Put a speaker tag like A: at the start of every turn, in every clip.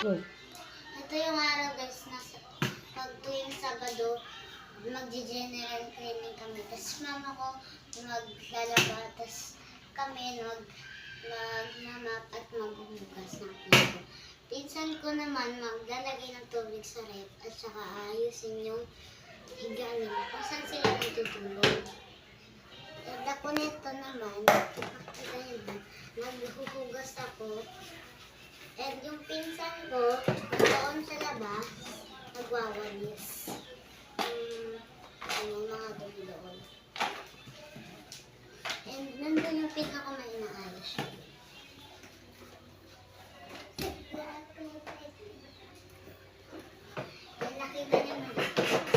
A: Go.
B: Ito yung araw guys na pag tuwing Sabado, mag-general cleaning kami. Tapos mama ko maglalaba. Tapos kami magmamap at maghuhugas ng plato. Pinsan ko naman maglalagay ng tubig sa rep at saka ayusin yung higaan nila kung saan sila natutulog. At ako nito naman, maghuhugas ako. And yung pinsan ko, doon sa labas, nagwawalis. Mga dumi doon. And nandun yung pinka ko na inaayos. And nakita niyo na,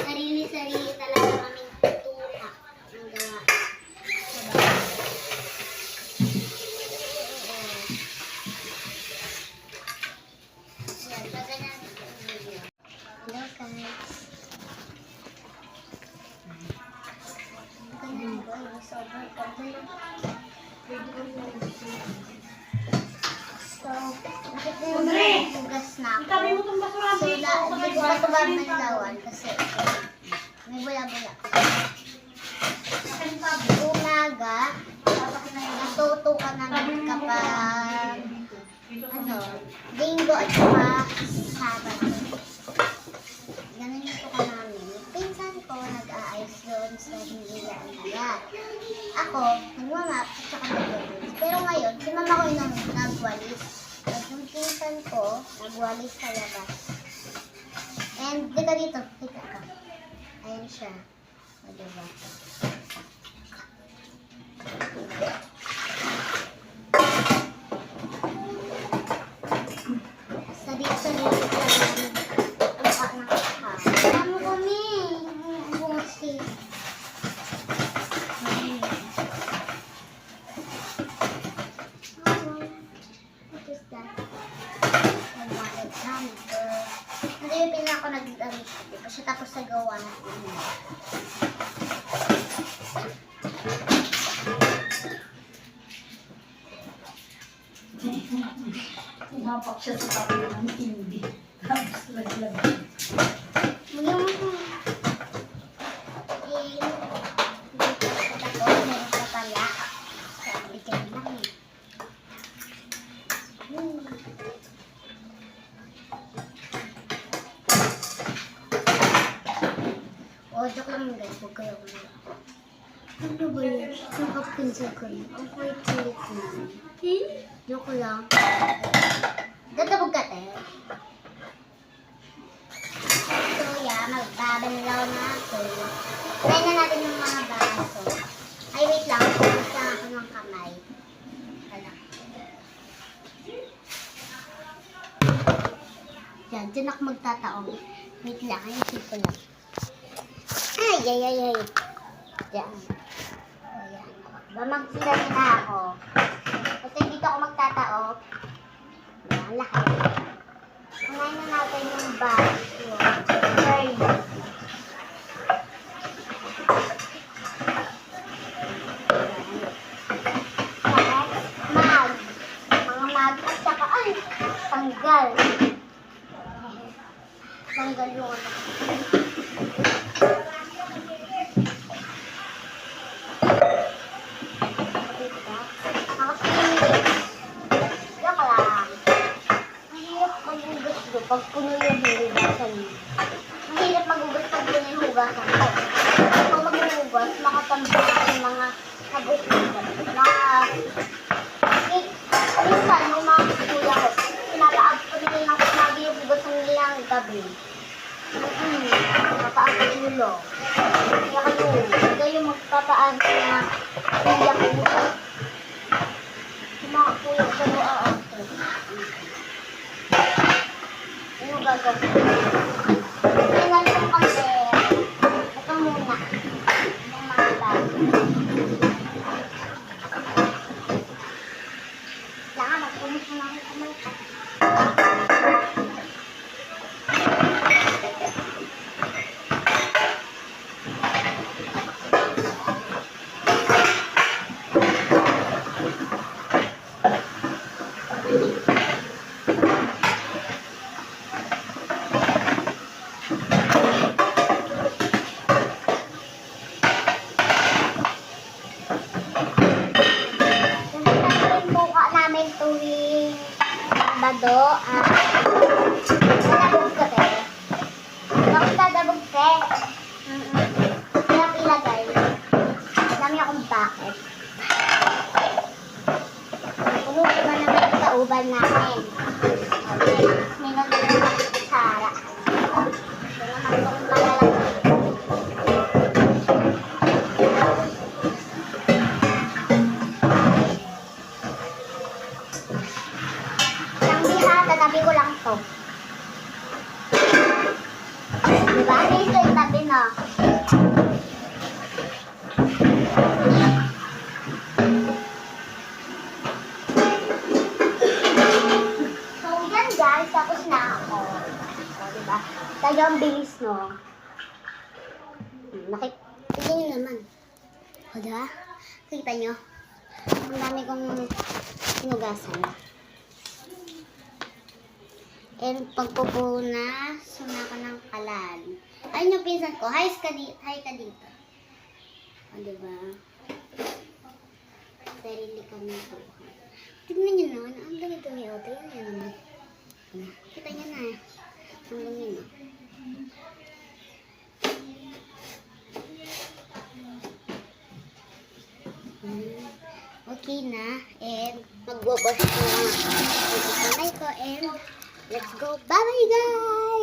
B: sarili-sarili talaga kaming tuha ng gawa. So, nakita yung hugas na ako. So, hindi ko matubag ng lawan kasi may bula-bula. Umaga, natutukan namin kapag Linggo at saka Sabado. Ganun yung tuka namin. Pinsan ko nag-aayos doon sa hinilaan nila. Ako, nagmamap at saka nagwalis. Pero ngayon, si mama ko yung nagwalis. At yung pinsan ko, nagwalis sa labas. And dito dito, kita ka. Ayan siya. O diba? Sa dito sa kasi tapos sa gawa natin.
A: Tumapak siya sa tabi ng hindi. Tapos laglag.
B: Joke lang guys, huwag kayo kumala. Ano ba yun? Nakapinsa ko yun. Ang kulit-kulit naman. Joke lang. Dadabog ka, te. So, magbabanlaw na ako. Try na natin yung mga baso. Ay, wait lang. Pagkas lang ako ng kamay. Hala. Yan, dyan ako magtataong. Wait lang, ayusin ko lang. Ay. Yan. Ayan. Magsila na ako. Kasi dito ako magtatao. Ayan, lahat. Unahin na natin yung baso. Mga mag at saka, tanggal. Tanggal yung pag puno yung hugasan. Mahirap magugas pag puno yung hugasan. Kung maghuhugas, makatambak yung mga habos nito. Minsan, yung mga kuya ko, pinapaag ko nila ng sinabi yung hugasan nila ng gabi. Papaag ko ulo. Kaya kayo magpapaag na kuya ko. Yung mga kuya ko sa ano gagawin? Tingnan ko kasi ito muna yung mga bago. Kailangan magpumis na lang yung kamay ko. dadabog ko, te. Ako dadabog, te. Kaya ilagay. Dami akong bucket. Puno ko na naman yung kauban namin. Okay. Minun na naman ang kutsara. Ito naman itong malalaki. Isang diha, tatabi ko lang ito. Diba? Dito yung tabi, no? So, yan guys. Tapos na ako. O, diba? Tayo ang bilis, no? Tignan nyo naman. O, diba? Kita nyo? Ang dami kong hinugasan. And pagpupunas, suna ko ng kalan. Ayun yung pinsan ko. Hi ka dito. O, diba? Sarili kami po. Tignan nyo naman. Ang dami-dami. O, tignan nyo naman. Kita nyo na. Ang dami na. Okay na. And magwawash ko na ang kamay ko. And let's go. Bye-bye, guys!